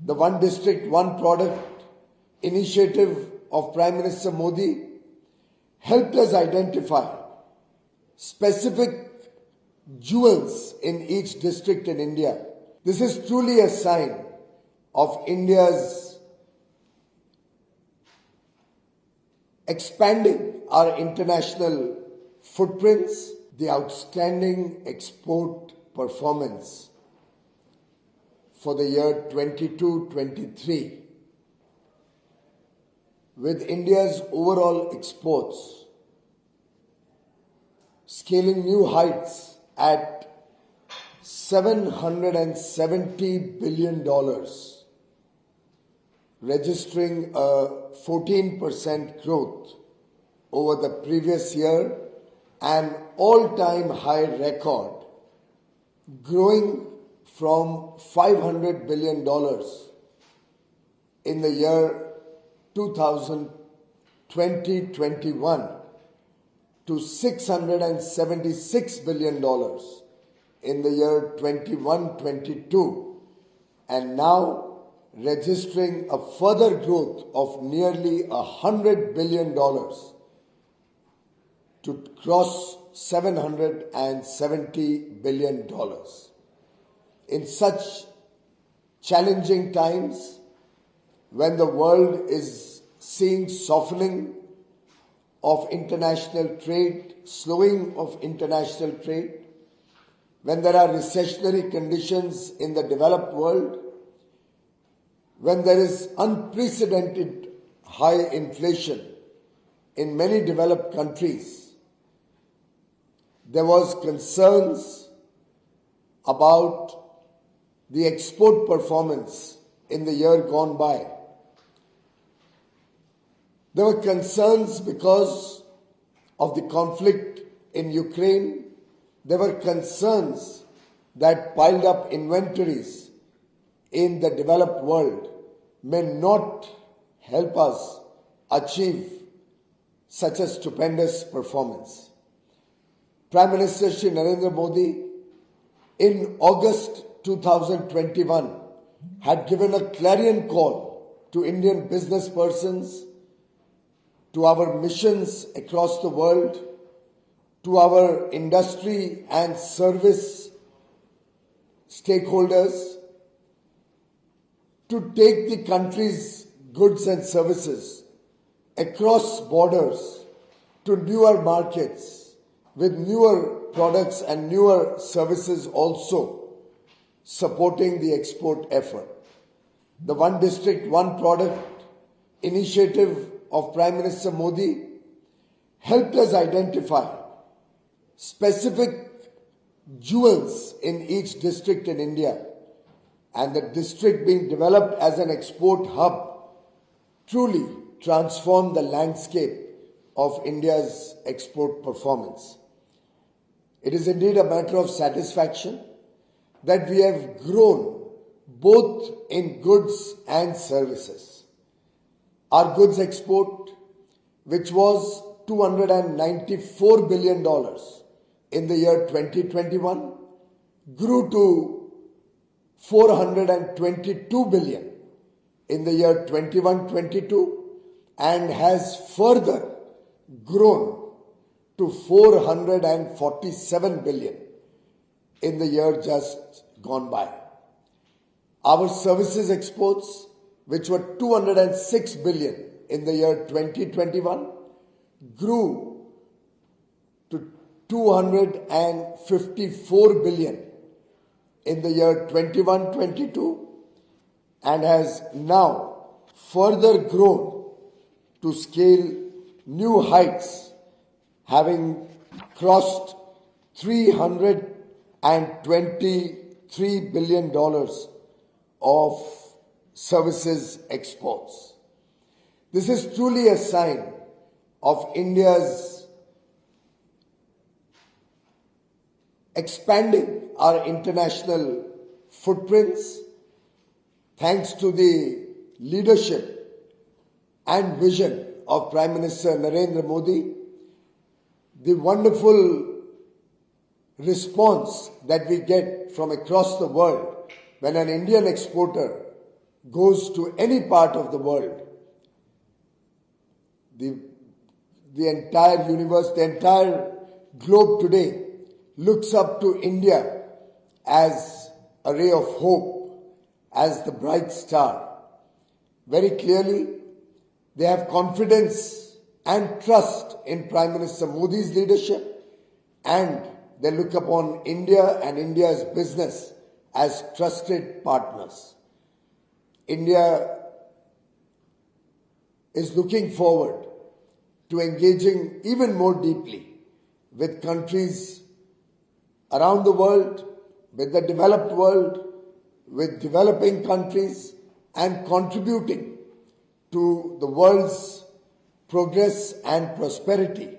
The One District, One Product initiative of Prime Minister Modi helped us identify specific jewels in each district in India. This is truly a sign of India's expanding our international footprints, the outstanding export performance for the year 22-23, with India's overall exports scaling new heights at $770 billion, registering a 14% growth over the previous year, an all-time high record, growing from $500 billion in the year 2020-21 to $676 billion in the year 21-22, and now registering a further growth of nearly $100 billion to cross $770 billion. In such challenging times, when the world is seeing softening of international trade, slowing of international trade, when there are recessionary conditions in the developed world, when there is unprecedented high inflation in many developed countries, there was concerns about the export performance in the year gone by. There were concerns because of the conflict in Ukraine. There were concerns that piled up inventories in the developed world may not help us achieve such a stupendous performance. Prime Minister Shri Narendra Modi in August 2021 had given a clarion call to Indian business persons, to our missions across the world, to our industry and service stakeholders, to take the country's goods and services across borders to newer markets with newer products and newer services also supporting the export effort. The One District, One Product initiative of Prime Minister Modi helped us identify specific jewels in each district in India, and the district being developed as an export hub truly transformed the landscape of India's export performance. It is indeed a matter of satisfaction that we have grown both in goods and services. Our goods export, which was $294 billion in the year 2021, grew to $422 billion in the year 21-22 and has further grown to $447 billion in the year just gone by. Our services exports, which were $206 billion in the year 2021, grew to $254 billion in the year 21-22 and has now further grown to scale new heights, having crossed $323 billion of services exports. This is truly a sign of India's expanding our international footprints, thanks to the leadership and vision of Prime Minister Narendra Modi, the wonderful response that we get from across the world when an Indian exporter goes to any part of the world, the entire universe, the entire globe today looks up to India as a ray of hope, as the bright star. Very clearly, they have confidence and trust in Prime Minister Modi's leadership, and they look upon India and India's business as trusted partners. India is looking forward to engaging even more deeply with countries around the world, with the developed world, with developing countries, and contributing to the world's progress and prosperity